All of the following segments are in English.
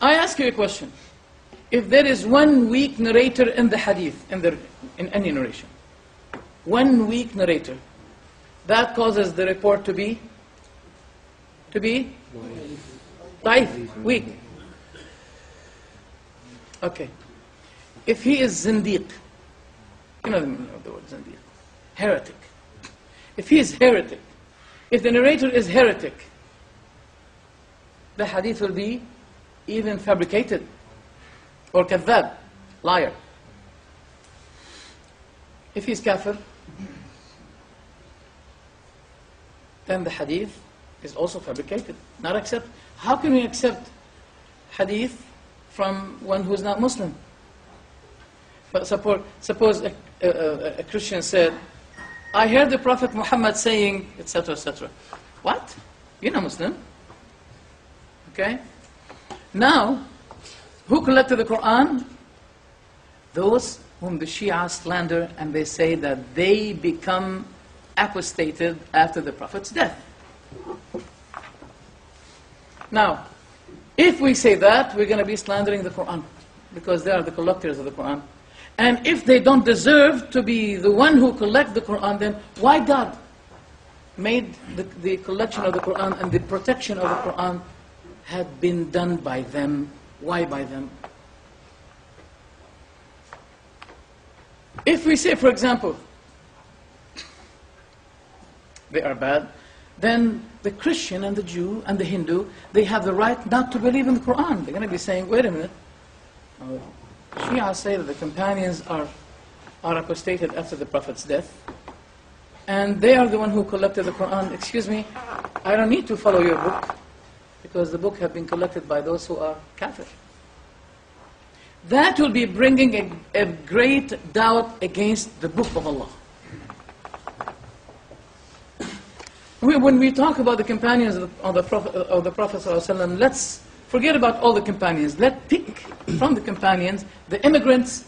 I ask you a question. If there is one weak narrator in the hadith, in any narration, one weak narrator, that causes the report to be daif, weak. Okay. If he is zindiq, you know the meaning of the word zindiq, heretic. If he is heretic, if the narrator is heretic, the hadith will be even fabricated, or kadhab, liar. If he is kafir, then the hadith is also fabricated, not accepted. How can we accept hadith from one who is not Muslim? But suppose a Christian said, I heard the Prophet Muhammad saying, etc., etc. What? You're not Muslim. Okay? Now, who collected the Quran? Those whom the Shia slander, and they say that they become apostated after the Prophet's death. Now, if we say that, we're going to be slandering the Quran, because they are the collectors of the Quran. And if they don't deserve to be the one who collect the Quran, then why God made the collection of the Quran and the protection of the Quran had been done by them? Why by them? If we say, for example, they are bad, then the Christian and the Jew and the Hindu, they have the right not to believe in the Quran. They're going to be saying, wait a minute, Shia say that the companions are apostated after the Prophet's death, and they are the one who collected the Quran. Excuse me, I don't need to follow your book, because the book has been collected by those who are kafir. That will be bringing a great doubt against the book of Allah. When we talk about the companions of the Prophet ﷺ, let's forget about all the companions. Let's pick from the companions the immigrants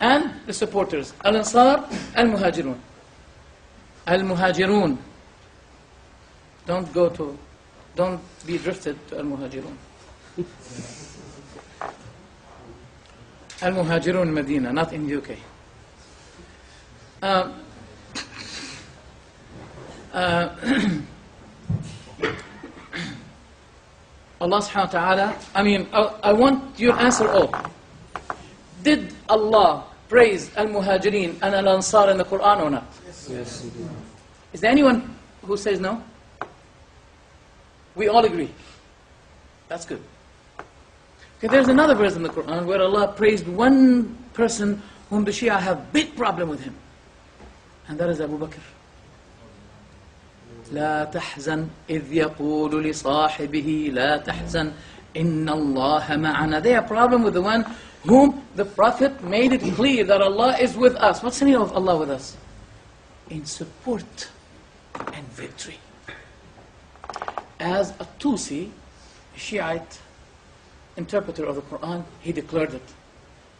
and the supporters. Al-Ansar, Al-Muhajirun. Al-Muhajirun. Don't be drifted to Al-Muhajirun. Al-Muhajirun Medina, not in UK. Allah subhanahu wa ta'ala, I want your answer all. Did Allah praise Al-Muhajirin and Al-Ansar in the Quran or not? Yes. Is there anyone who says no? We all agree. That's good. Okay, there's another verse in the Quran where Allah praised one person whom the Shia have big problem with him. And that is Abu Bakr. لا تحزن إذ يقول لصاحبه لا تحزن إن الله معنا. They have a problem with the one whom the Prophet made it clear that Allah is with us. What's the meaning of Allah with us? In support and victory. As a Tusi, a Shiite interpreter of the Quran, he declared it,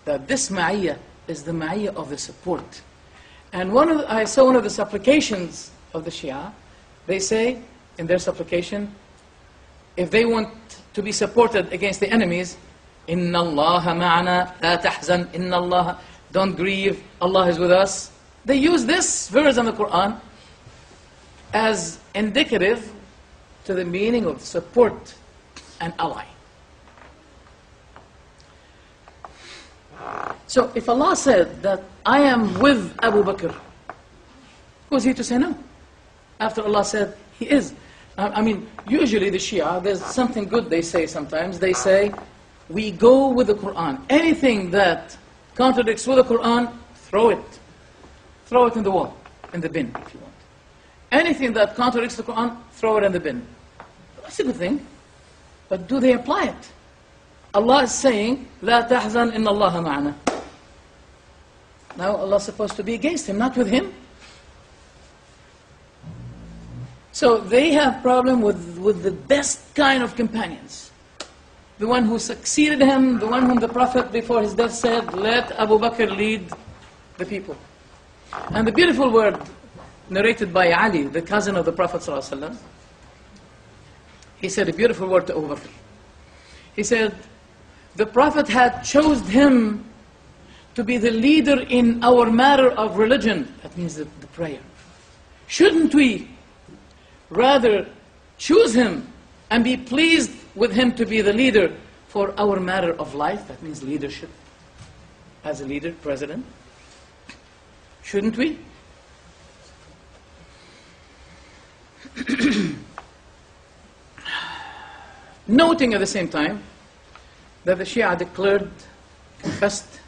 that this ma'iyah is the ma'iyah of the support. And I saw one of the supplications of the Shia. They say in their supplication, if they want to be supported against the enemies, Inna Allah ma'ana, la tahzan, Inna Allah, don't grieve, Allah is with us. They use this verse in the Quran as indicative to the meaning of support and ally. So if Allah said that I am with Abu Bakr, who's he to say no? After Allah said he is. Usually the Shia, there's something good they say sometimes. They say, we go with the Quran. Anything that contradicts with the Quran, throw it. Throw it in the wall, in the bin, if you want. Anything that contradicts the Quran, throw it in the bin. That's a good thing. But do they apply it? Allah is saying, لا تحزن إن الله معنا. Now Allah is supposed to be against him, not with him. So they have problem with the best kind of companions. The one who succeeded him, the one whom the Prophet before his death said, let Abu Bakr lead the people. And the beautiful word narrated by Ali, the cousin of the Prophet ﷺ, he said a beautiful word to Abu Bakr. He said, the Prophet had chosen him to be the leader in our matter of religion. That means the prayer. Shouldn't we rather choose him and be pleased with him to be the leader for our matter of life? That means leadership. As a leader, president. Shouldn't we? Noting at the same time that the Shia declared, confessed,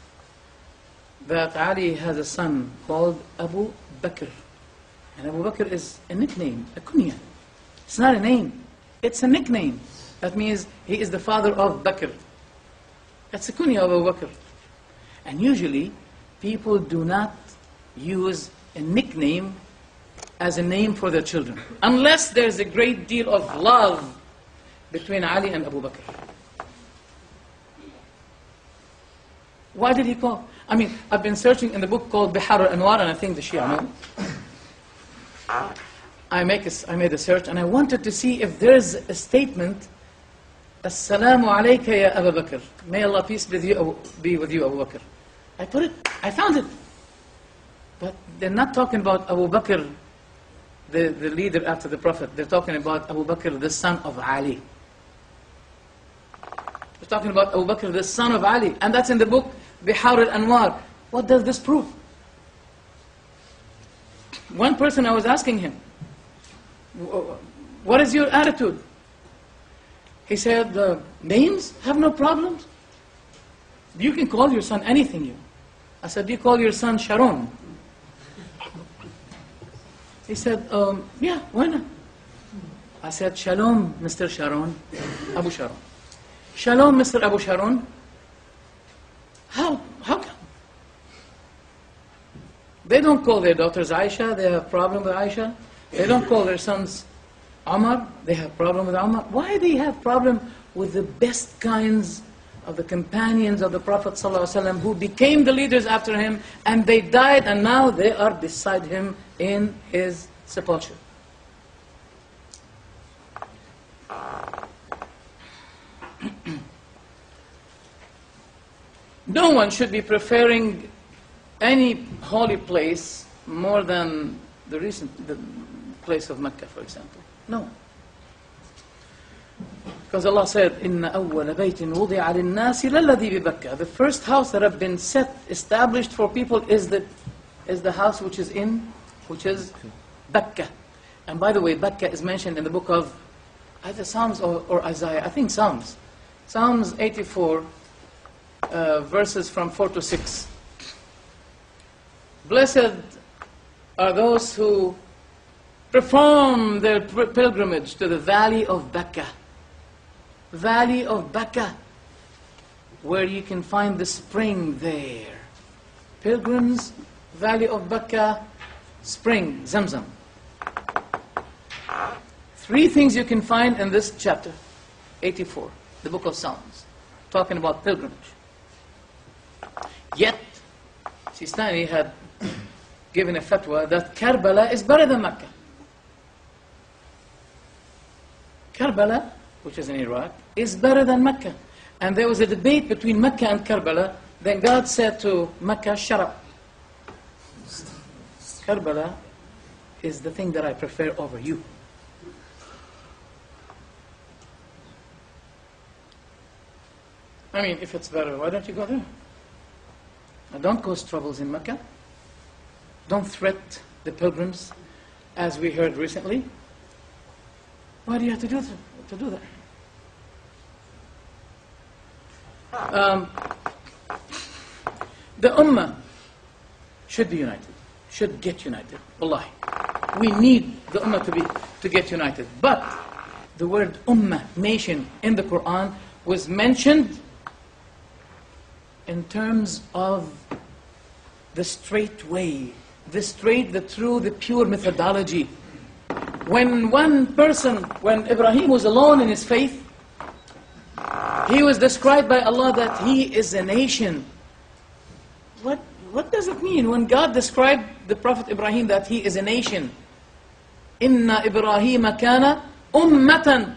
that Ali has a son called Abu Bakr. And Abu Bakr is a nickname, a kunya. It's not a name, it's a nickname. That means he is the father of Bakr. That's a kunya of Abu Bakr. And usually, people do not use a nickname as a name for their children, unless there's a great deal of love between Ali and Abu Bakr. Why did he call? I mean, I've been searching in the book called Bihar al-Anwar, and I think the Shia know. I made a search, and I wanted to see if there's a statement, Assalamu alayka ya Abu Bakr. May Allah peace be with you, Abu Bakr. I found it. But they're not talking about Abu Bakr, the leader after the Prophet. They're talking about Abu Bakr, the son of Ali. They're talking about Abu Bakr, the son of Ali. And that's in the book Bihar al-Anwar. What does this prove? One person, I was asking him, what is your attitude? He said, names have no problems. You can call your son anything you. I said, do you call your son Sharon? He said, yeah, why not? I said, Shalom, Mr. Sharon, Abu Sharon. Shalom, Mr. Abu Sharon. How come? They don't call their daughters Aisha, they have a problem with Aisha. They don't call their sons Umar, they have a problem with Umar. Why do they have problem with the best kinds of the companions of the Prophet ﷺ who became the leaders after him, and they died, and now they are beside him in his sepulchre? No one should be preferring any holy place more than the place of Mecca, for example. No. Because Allah said, إِنَّ أَوَّلَ بَيْتٍ وُضِعَ لِلنَّاسِ لَلَّذِي بِبَكَّةِ. The first house that have been established for people is the house which is Bakka. And by the way, Bakka is mentioned in the book of either Psalms or Isaiah. I think Psalms. Psalms 84, verses from 4 to 6. Blessed are those who perform their pilgrimage to the valley of Bakka. Valley of Bakka, where you can find the spring there. Pilgrims, valley of Bakka, spring, Zamzam. 3 things you can find in this chapter, 84, the book of Psalms, talking about pilgrimage. Yet, Sistani had given a fatwa that Karbala is better than Mecca. Karbala, which is in Iraq, is better than Mecca. And there was a debate between Mecca and Karbala. Then God said to Mecca, shut up. Karbala is the thing that I prefer over you. I mean, if it's better, why don't you go there? Now, don't cause troubles in Mecca. Don't threat the pilgrims, as we heard recently. Why do you have to do that? The Ummah should be united, should get united. Wallahi. We need the Ummah to get united. But the word Ummah, nation, in the Quran was mentioned in terms of the straight way, the true, the pure methodology. When Ibrahim was alone in his faith, he was described by Allah that he is a nation. What does it mean when God described the Prophet Ibrahim that he is a nation? Inna Ibrahim kana ummatan